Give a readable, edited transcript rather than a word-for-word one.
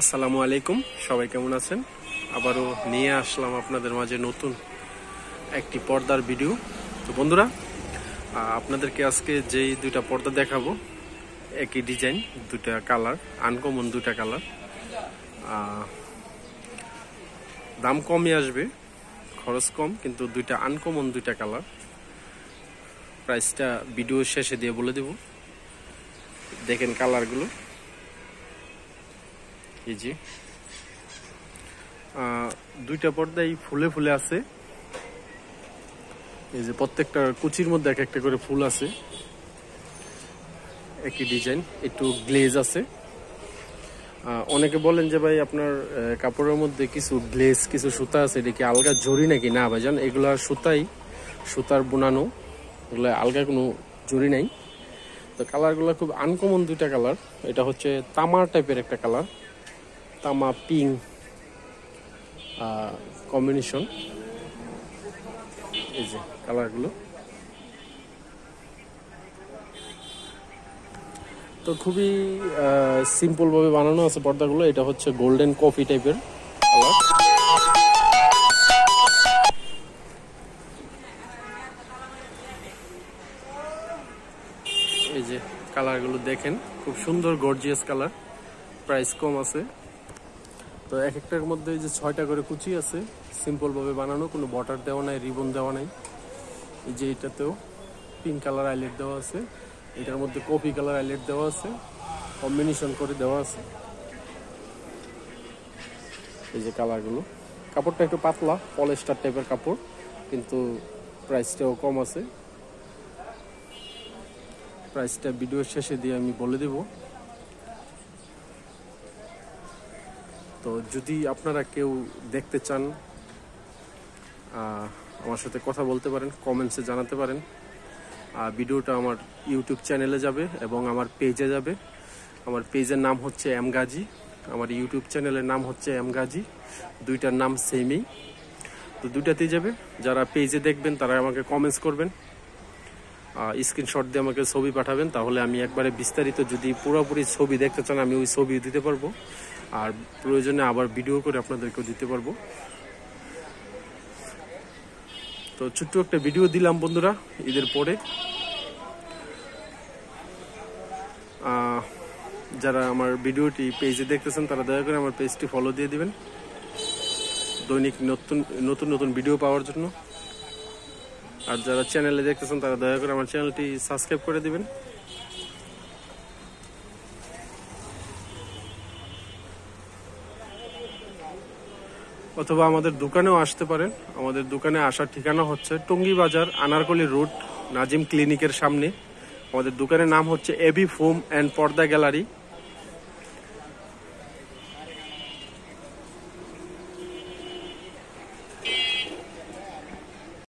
আসসালামু আলাইকুম, সবাই কেমন আছেন? আবারও নিয়ে আসলাম আপনাদের মাঝে নতুন একটি পর্দার ভিডিও। তো বন্ধুরা, আপনাদেরকে আজকে যেই দুইটা পর্দা দেখাবো, একই ডিজাইন, দুইটা কালার, আনকমন দুইটা কালার। দাম কমই আসবে, খরচ কম, কিন্তু দুইটা আনকমন দুইটা কালার। প্রাইসটা ভিডিও শেষে দিয়ে বলে দেব। দেখেন কালারগুলো, এই যে দুইটা পর্দাই ফুলে ফুলে আছে। এই যে প্রত্যেকটা কুচির মধ্যে এক একটা করে ফুল আছে, একই ডিজাইন, একটু গ্লেজ আছে। অনেকে বলেন যে ভাই আপনার কাপড়ের মধ্যে কিছু গ্লেজ, কিছু সুতা আছে, এটা কি আলগা জরি নাকি? না ভাইজান, এগুলা সুতার বোনানো, এগুলা আলগা কোনো জরি নাই। তো কালারগুলো খুব আনকমন দুইটা কালার। এটা হচ্ছে তামা টাইপের একটা কালার, তামা পিঙ্ক কম্বিনেশন। এই যে কালারগুলো, তো খুবই সিম্পল ভাবে বানানো আছে পর্দাগুলো। এটা হচ্ছে গোল্ডেন কফি টাইপের কালার। এই যে কালারগুলো দেখেন, খুব সুন্দর গর্জিয়াস কালার, প্রাইস কম আছে। তো এক একটার মধ্যে এই যে 6টা করে কুচি আছে, সিম্পল ভাবে বানানো, কোনো বর্ডার দেওয়া নাই, রিবন দেওয়া নাই। এই যে এটাতেও পিঙ্ক কালার আইলেট দেওয়া আছে, এটার মধ্যে কফি কালার আইলেট দেওয়া আছে, কম্বিনেশন করে দেওয়া আছে। এই যে কালারগুলো, কাপড়টা একটু পাতলা, পলিস্টার টাইপের কাপড়, কিন্তু প্রাইসটাও কম আছে। প্রাইসটা ভিডিওর শেষে দিয়ে আমি বলে দেব। তো যদি আপনারা কেউ দেখতে চান, আমার সাথে কথা বলতে পারেন, কমেন্টসে জানাতে পারেন। ভিডিওটা আমার ইউটিউব চ্যানেলে যাবে এবং আমার পেজে যাবে। আমার পেজের নাম হচ্ছে এম গাজী, আমার ইউটিউব চ্যানেলের নাম হচ্ছে এম গাজী, দুইটার নাম সেমই। তো দুইটাতেই যাবে। যারা পেজে দেখবেন তারা আমাকে কমেন্টস করবেন, স্ক্রিনশট দিয়ে আমাকে ছবি পাঠাবেন, তাহলে আমি একবারে বিস্তারিত, যদি পুরোপুরি ছবি দেখতে চান আমি ওই ছবি দিতে পারবো, আর প্রয়োজনে আবার ভিডিও করে আপনাদেরকেও দিতে পারবো। তো ছোট্ট একটা ভিডিও দিলাম বন্ধুরা ঈদের পরে। যারা আমার ভিডিওটি পেজে দেখতেছেন তারা দয়া করে আমার পেজটি ফলো দিয়ে দিবেন, দৈনিক নতুন নতুন ভিডিও পাওয়ার জন্য। আর যারা চ্যানেলে দেখতেছেন তারা দয়া করে আমার চ্যানেলটি সাবস্ক্রাইব করে দিবেন। অথবা আমাদের দোকানেও আসতে পারেন। আমাদের দোকানে আসার ঠিকানা হচ্ছে টঙ্গী বাজার, আনারকলি রোড, নাজিম ক্লিনিকের সামনে। আমাদের দোকানের নাম হচ্ছে এবি ফোম অ্যান্ড পর্দা গ্যালারি।